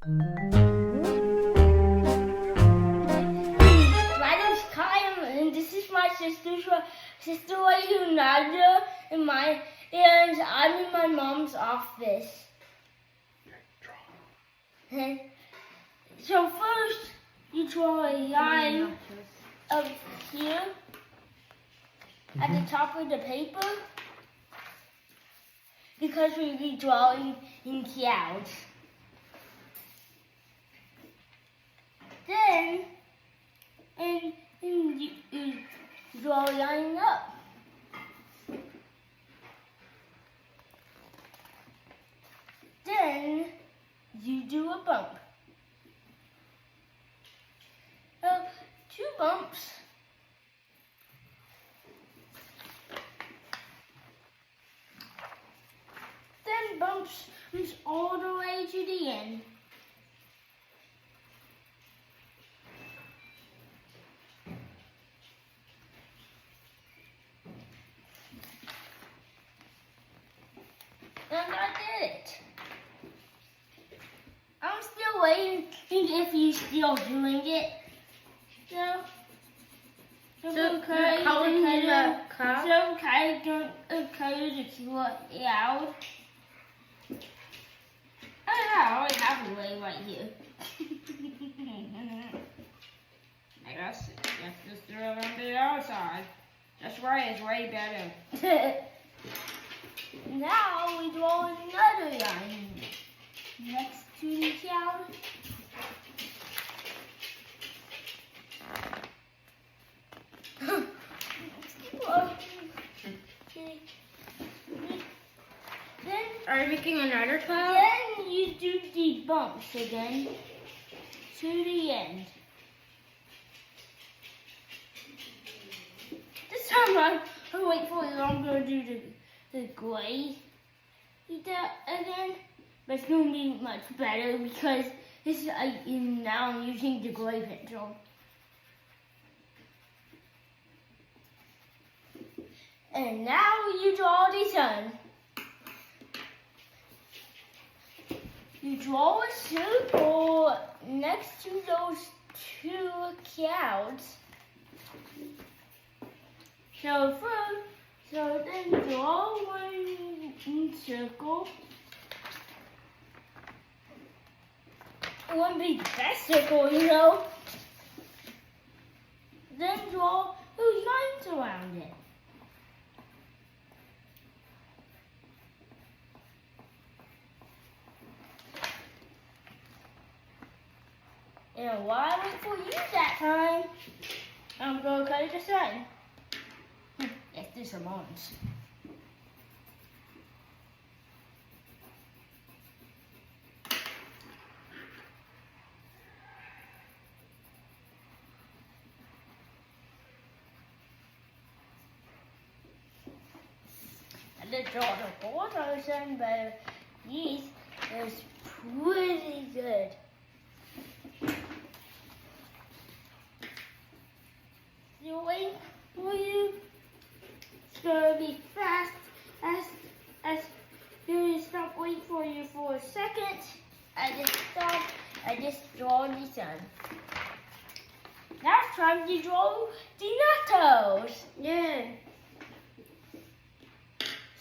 My name's Kyle, and this is my sister Leonardo, and I'm in my mom's office. Okay, so first, you draw a line up here at the top of the paper because we'll be drawing in clouds. Then, and you draw a line up. Then, you do a bump. 2 bumps. Then bumps all the way to the end. And I did it. I'm still waiting if you're still doing it. So color the cup. So color the QR out. I already have a way right here. I guess just do it on the outside. That's right, it's way better. Now we draw another line next to the cloud. Then, are you making another cloud? Then you do the bumps again to the end. This time I'll wait for you. I'm going to do the gray again, but it's going to be much better because now I'm using the gray pencil. And now you draw the sun. You draw a circle next to those 2 clouds. So then draw one circle. It wouldn't be the best circle, you know. Then draw those lines around it. And while I wait for you that time, I'm going to color the sun. Let's do some orange. I did draw the border of the sun, but this is pretty good. You wait for you. It's gonna be fast as you stop waiting for you for a second. I just draw the sun. Now it's time to draw the Nachos. Yeah.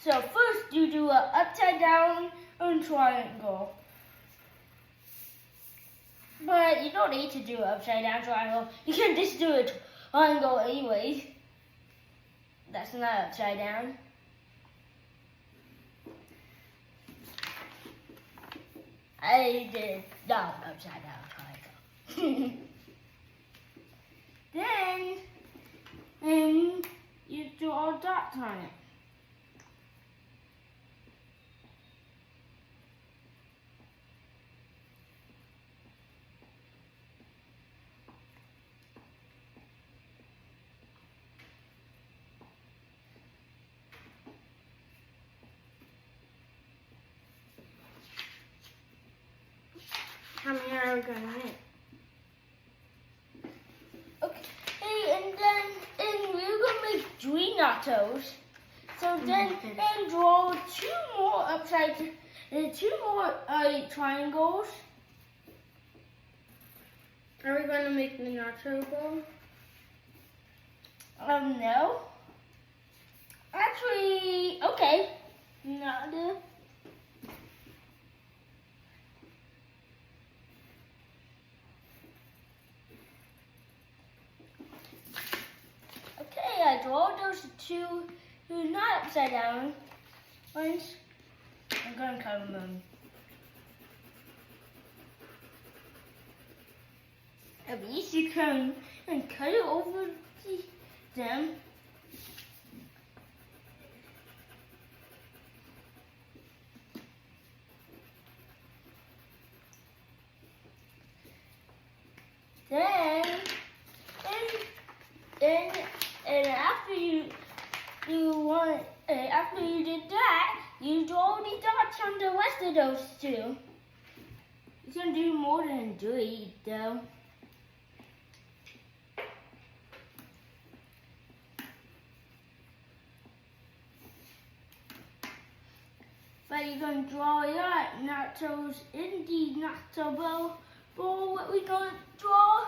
So first you do an upside down and triangle. But you don't need to do an upside down triangle. You can just do a triangle anyways. That's not upside down. I did not upside down triangle. Then you draw dots on it. How many are we going to make? Okay, and we're going to make 3 nachos. So then draw 2 more triangles. Are we going to make the nacho bowl? No. Actually, okay. Not a... Okay, I draw those two not upside down ones. I'm going to cover them. At least you can and cut it over them. And after after you did that, you draw the dots on the rest of those two. You can do more than 3 though. But you're gonna draw your nachos in the nacho bowl. What we're gonna draw,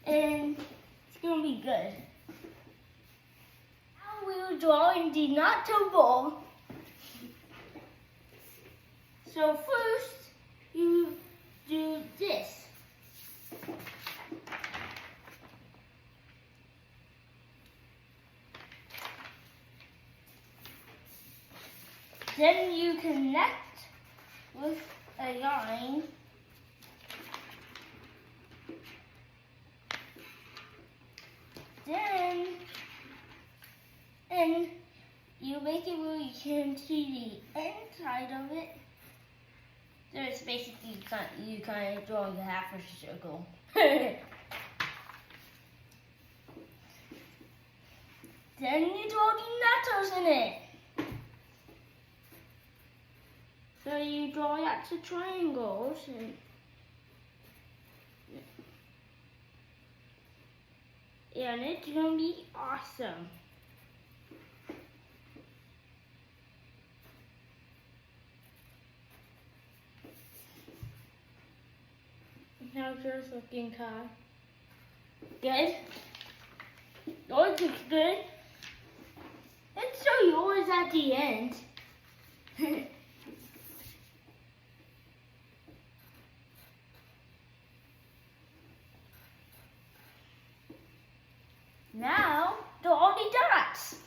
and it's gonna be good. Now we're drawing the nacho bowl. So first, you do this. Then you connect with a line. Then, and you make it where you can see the inside of it. So it's basically you kind of drawing a half a circle. Then you draw the nachos in it. So you draw lots of triangles and it's gonna be awesome. How's yours looking, Kai? Good? Yours looks good. Let's show yours at the end. Now, draw the dots.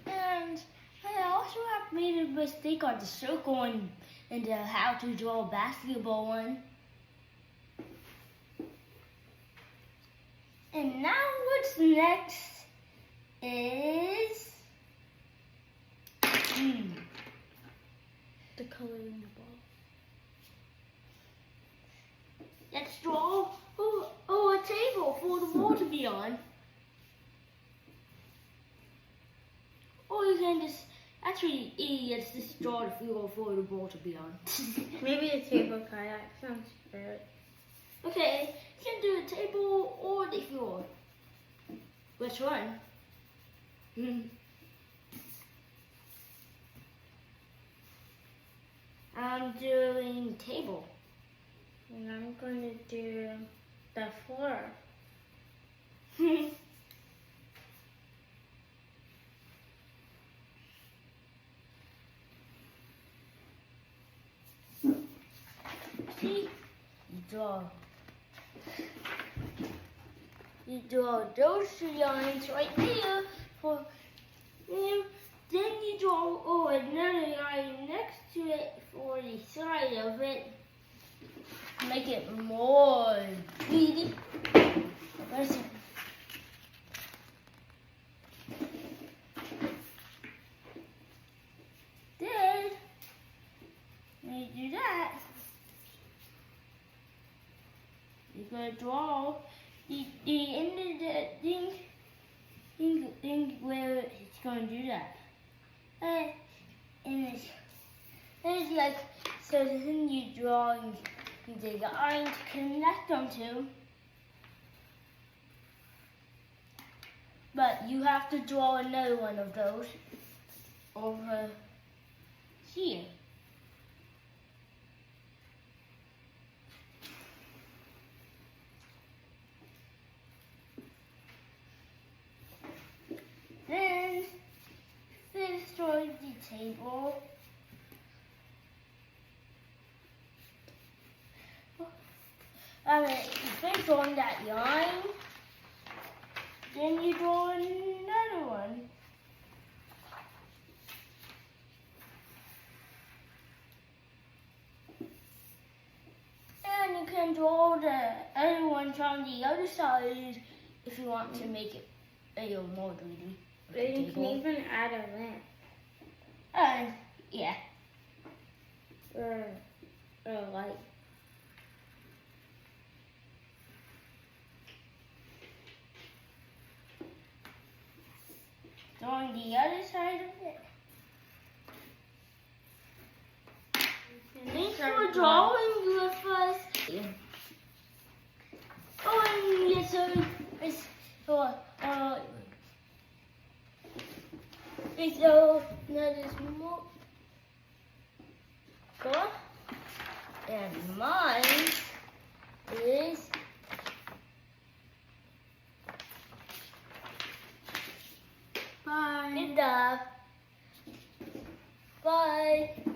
And I also have made a mistake on the circle one and how to draw a basketball one. And now what's next is The color in the ball. let's draw a table for the ball to be on. Or you can just, actually, let's just draw the floor for the ball to be on. Maybe a table kayak sounds good. Okay, you can do the table or the floor. Which one? I'm doing table. And I'm going to do the floor. See? You draw those 3 lines right there for them. Then you draw another line next to it for the side of it. Make it more pretty. Where's it? Then gonna draw the end of the thing where it's gonna do that. And it's like, so the thing you draw and the line to connect them to. But you have to draw another one of those over here. Then finish drawing the table. You finish drawing that line. Then you draw another one. And you can draw the other ones on the other side if you want to make it a little more 3D. But you can even add a lamp. Yeah. Or a light. Drawing the other side of it. Thanks for drawing with us. Oh, and yes, it's another small. And mine is Bye. Bye.